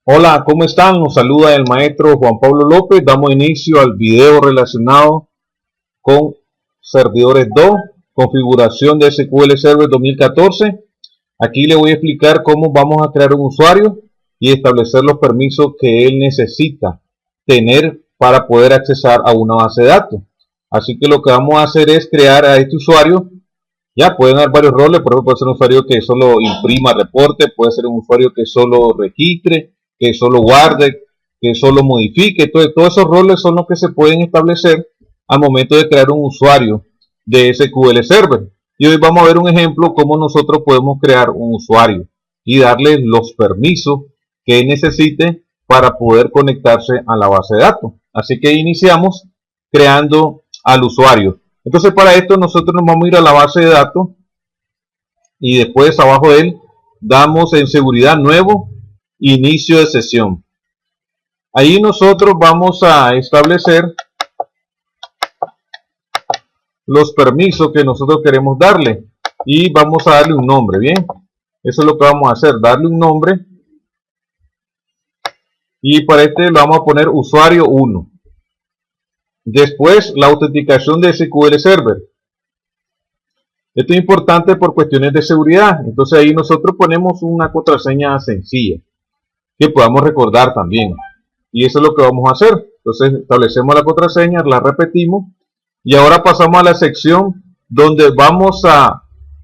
Hola, ¿cómo están? Nos saluda el maestro Juan Pablo López. Damos inicio al video relacionado con servidores 2, configuración de SQL Server 2014. Aquí le voy a explicar cómo vamos a crear un usuario y establecer los permisos que él necesita tener para poder accesar a una base de datos. Así que lo que vamos a hacer es crear a este usuario. Ya pueden dar varios roles, por ejemplo, puede ser un usuario que solo imprima reporte, puede ser un usuario que solo registre, que solo guarde, que solo modifique. Entonces, todos esos roles son los que se pueden establecer al momento de crear un usuario de SQL Server. Y hoy vamos a ver un ejemplo cómo nosotros podemos crear un usuario y darle los permisos que necesite para poder conectarse a la base de datos. Así que iniciamos creando al usuario. Entonces, para esto nosotros nos vamos a ir a la base de datos y después abajo de él damos en seguridad nuevo, inicio de sesión. Ahí nosotros vamos a establecer los permisos que nosotros queremos darle y vamos a darle un nombre. Bien, eso es lo que vamos a hacer, darle un nombre, y para este lo vamos a poner usuario 1. Después, la autenticación de SQL Server. Esto es importante por cuestiones de seguridad. Entonces ahí nosotros ponemos una contraseña sencilla que podamos recordar también. Y eso es lo que vamos a hacer. Entonces establecemos la contraseña, la repetimos. Y ahora pasamos a la sección donde vamos a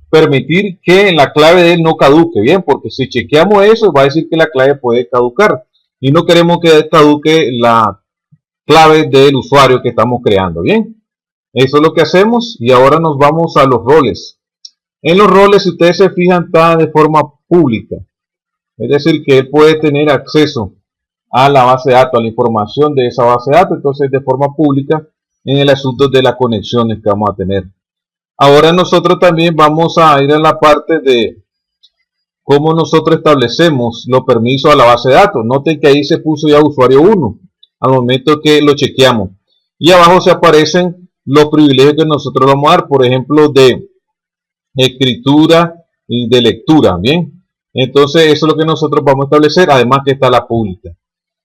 permitir que la clave de él no caduque. Bien, porque si chequeamos eso, va a decir que la clave puede caducar. Y no queremos que caduque la clave del usuario que estamos creando. Bien, eso es lo que hacemos. Y ahora nos vamos a los roles. En los roles, si ustedes se fijan, está de forma pública, es decir que él puede tener acceso a la base de datos, a la información de esa base de datos. Entonces, de forma pública en el asunto de las conexiones que vamos a tener. Ahora nosotros también vamos a ir a la parte de cómo nosotros establecemos los permisos a la base de datos. Noten que ahí se puso ya usuario 1 al momento que lo chequeamos, y abajo se aparecen los privilegios que nosotros vamos a dar, por ejemplo, de escritura y de lectura. Bien, entonces eso es lo que nosotros vamos a establecer, además que está la pública.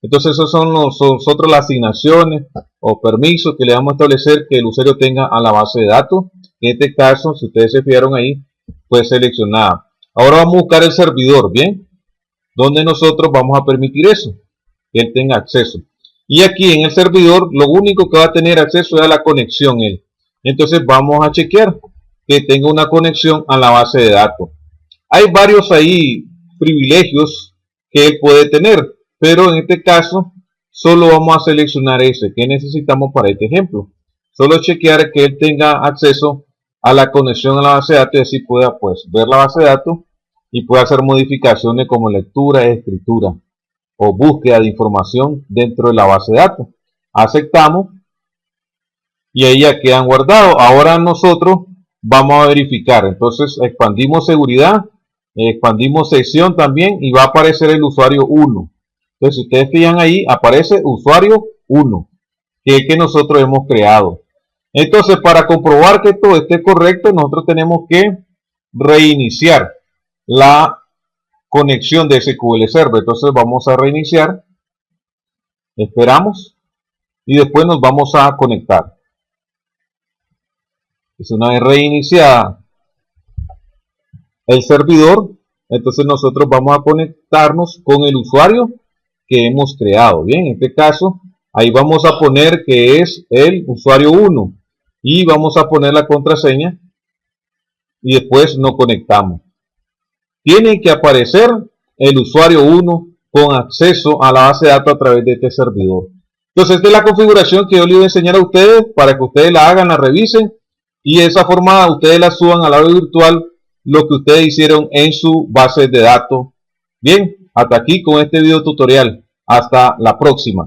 Entonces esos son nosotros las asignaciones o permisos que le vamos a establecer que el usuario tenga a la base de datos. En este caso, si ustedes se fijaron ahí, pues seleccionada. Ahora vamos a buscar el servidor, bien, donde nosotros vamos a permitir eso, que él tenga acceso. Y aquí en el servidor, lo único que va a tener acceso es a la conexión él. Entonces vamos a chequear que tenga una conexión a la base de datos. Hay varios ahí privilegios que él puede tener, pero en este caso solo vamos a seleccionar ese que necesitamos para este ejemplo. Solo chequear que él tenga acceso a la conexión a la base de datos y así pueda pues ver la base de datos y pueda hacer modificaciones como lectura, escritura o búsqueda de información dentro de la base de datos. Aceptamos y ahí ya quedan guardados. Ahora nosotros vamos a verificar. Entonces expandimos seguridad, expandimos sección también y va a aparecer el usuario 1. Entonces si ustedes fijan ahí, aparece usuario 1, que es que nosotros hemos creado. Entonces, para comprobar que todo esté correcto, nosotros tenemos que reiniciar la conexión de SQL Server. Entonces vamos a reiniciar, esperamos y después nos vamos a conectar. Es una vez reiniciada el servidor, entonces nosotros vamos a conectarnos con el usuario que hemos creado. Bien, en este caso, ahí vamos a poner que es el usuario 1 y vamos a poner la contraseña y después nos conectamos. Tiene que aparecer el usuario 1 con acceso a la base de datos a través de este servidor. Entonces, esta es la configuración que yo les voy a enseñar a ustedes para que ustedes la hagan, la revisen y de esa forma ustedes la suban al lado virtual lo que ustedes hicieron en su base de datos. Bien, hasta aquí con este video tutorial. Hasta la próxima.